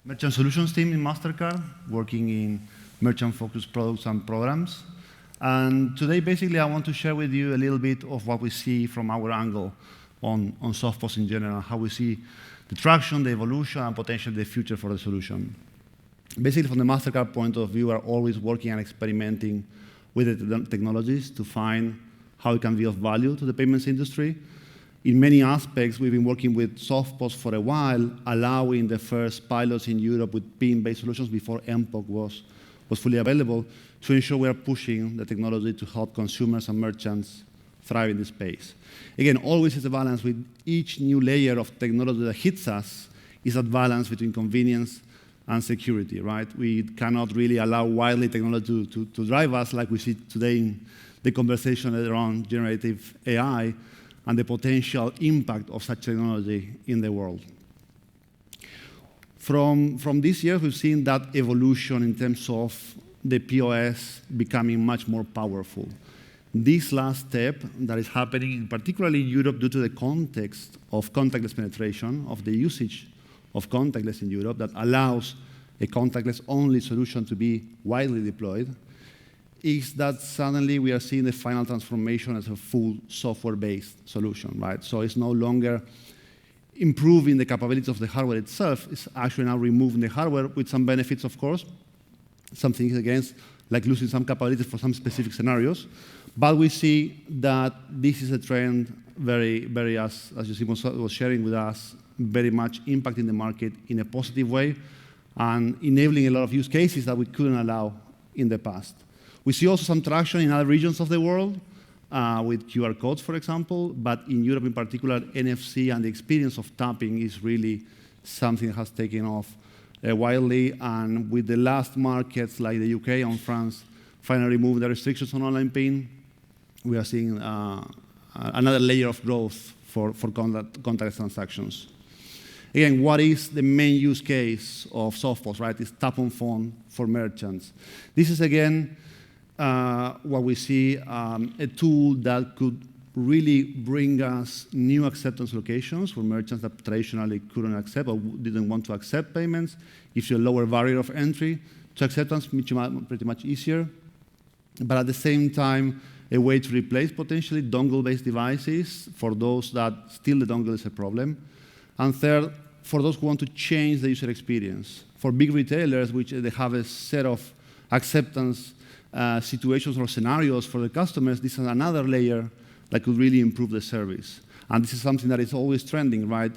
merchant solutions team in Mastercard, working in merchant-focused products and programs. And today, basically, I want to share with you a little bit of what we see from our angle on SoftPOS in general, how we see the traction, the evolution, and potentially the future for the solution. Basically, from the Mastercard point of view, we are always working and experimenting with the technologies to find how it can be of value to the payments industry. In many aspects, we've been working with SoftPOS for a while, allowing the first pilots in Europe with PIN-based solutions before MPOC was fully available, to ensure we are pushing the technology to help consumers and merchants thrive in this space. Again, always is a balance with each new layer of technology that hits us, is a balance between convenience and security, right? We cannot really allow widely technology to drive us like we see today in the conversation around generative AI and the potential impact of such technology in the world. From this year, we've seen that evolution in terms of the POS becoming much more powerful. This last step that is happening, particularly in Europe, due to the context of contactless penetration, of the usage of contactless in Europe, that allows a contactless-only solution to be widely deployed, is that suddenly we are seeing the final transformation as a full software-based solution, right? So it's no longer improving the capabilities of the hardware itself. It's actually now removing the hardware with some benefits, of course, some things against, like losing some capabilities for some specific scenarios. But we see that this is a trend very as Simon was sharing with us, very much impacting the market in a positive way and enabling a lot of use cases that we couldn't allow in the past. We see also some traction in other regions of the world with QR codes, for example, but in Europe in particular, NFC and the experience of tapping is really something that has taken off widely, and with the last markets like the UK and France finally removing the restrictions on online PIN, we are seeing another layer of growth for contactless transactions. Again, what is the main use case of SoftPOS, right? It's tap on phone for merchants. This is, again, what we see, a tool that could really bring us new acceptance locations for merchants that traditionally couldn't accept or didn't want to accept payments. Gives you a lower barrier of entry to acceptance, pretty much easier. But at the same time, a way to replace potentially dongle-based devices for those that still the dongle is a problem. And third, for those who want to change the user experience. For big retailers, which they have a set of acceptance situations or scenarios for the customers, this is another layer that could really improve the service. And this is something that is always trending, right?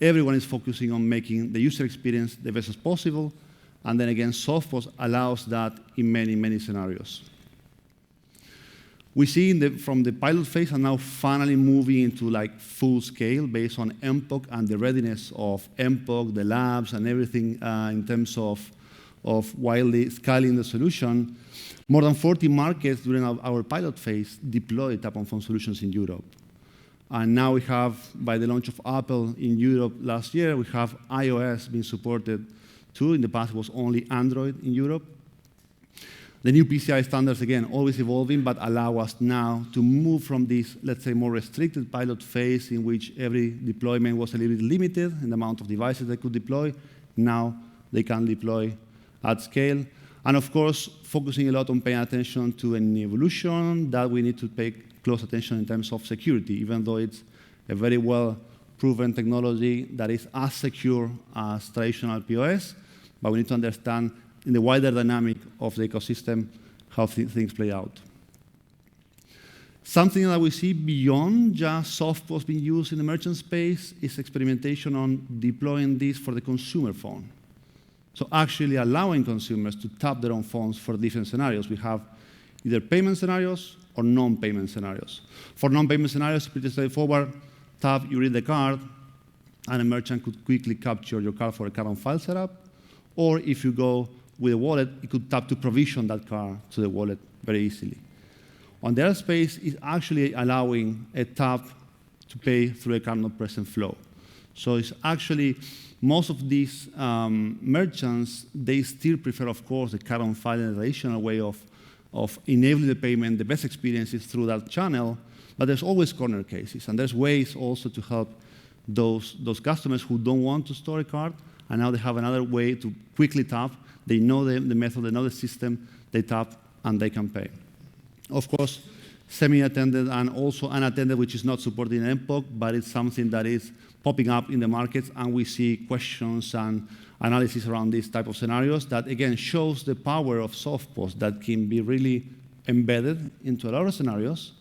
Everyone is focusing on making the user experience the best as possible. And then again, SoftPOS allows that in many scenarios. We see from the pilot phase and now finally moving into like full scale based on MPOC and the readiness of MPOC, the labs and everything in terms of widely scaling the solution. More than 40 markets during our pilot phase deployed tap-on-phone solutions in Europe. And now we have, by the launch of Apple in Europe last year, we have iOS being supported too. In the past, it was only Android in Europe. The new PCI standards, again, always evolving, but allow us now to move from this, let's say, more restricted pilot phase in which every deployment was a little bit limited in the amount of devices they could deploy. Now they can deploy at scale. And of course, focusing a lot on paying attention to an evolution that we need to pay close attention in terms of security, even though it's a very well-proven technology that is as secure as traditional POS, but we need to understand in the wider dynamic of the ecosystem how things play out. Something that we see beyond just SoftPOS being used in the merchant space is experimentation on deploying this for the consumer phone. So actually allowing consumers to tap their own phones for different scenarios. We have either payment scenarios or non-payment scenarios. For non-payment scenarios, pretty straightforward. Tap, you read the card, and a merchant could quickly capture your card for a card on file setup. Or if you go with a wallet, it could tap to provision that card to the wallet very easily. On the other space is actually allowing a tap to pay through a card not present flow. So it's actually most of these merchants, they still prefer, of course, the card on file and the traditional way of enabling the payment, the best experiences through that channel, but there's always corner cases, and there's ways also to help those customers who don't want to store a card and now they have another way to quickly tap. They know the method, they know the system, they tap, and they can pay. Of course, semi-attended and also unattended, which is not supported in MPOC, but it's something that is popping up in the markets, and we see questions and analysis around these type of scenarios that, again, shows the power of SoftPOS that can be really embedded into a lot of scenarios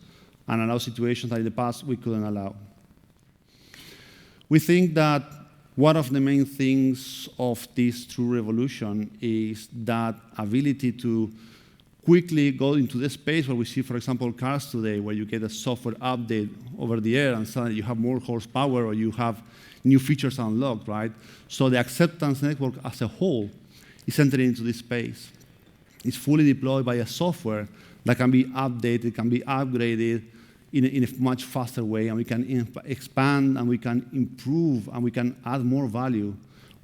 and allow situations that in the past we couldn't allow. We think that one of the main things of this true revolution is that ability to quickly go into the space where we see, for example, cars today, where you get a software update over the air and suddenly you have more horsepower or you have new features unlocked, right? So the acceptance network as a whole is entering into this space. It's fully deployed by a software that can be updated, can be upgraded in a much faster way, and we can expand and we can improve and we can add more value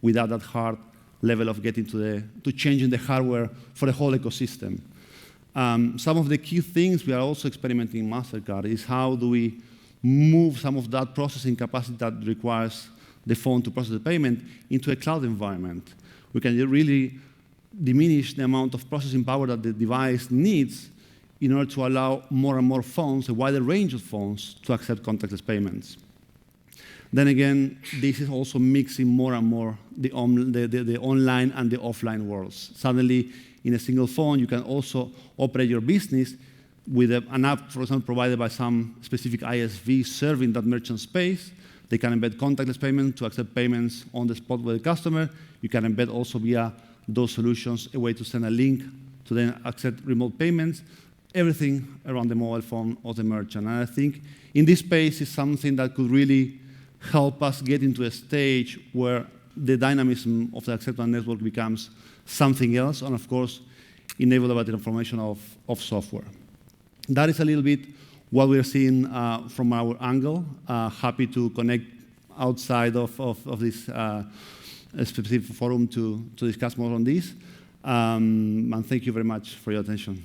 without that hard level of getting to changing the hardware for the whole ecosystem. Some of the key things we are also experimenting in Mastercard is how do we move some of that processing capacity that requires the phone to process the payment into a cloud environment. We can really diminish the amount of processing power that the device needs in order to allow more and more phones, a wider range of phones, to accept contactless payments. Then again, this is also mixing more and more the online and the offline worlds. Suddenly, in a single phone, you can also operate your business with an app, for example, provided by some specific ISV serving that merchant space. They can embed contactless payment to accept payments on the spot with the customer. You can embed also via those solutions a way to send a link to then accept remote payments. Everything around the mobile phone of the merchant. And I think in this space is something that could really help us get into a stage where the dynamism of the acceptance network becomes something else, and of course, enabled by the transformation of software. That is a little bit what we're seeing from our angle. Happy to connect outside of this specific forum to discuss more on this. And thank you very much for your attention.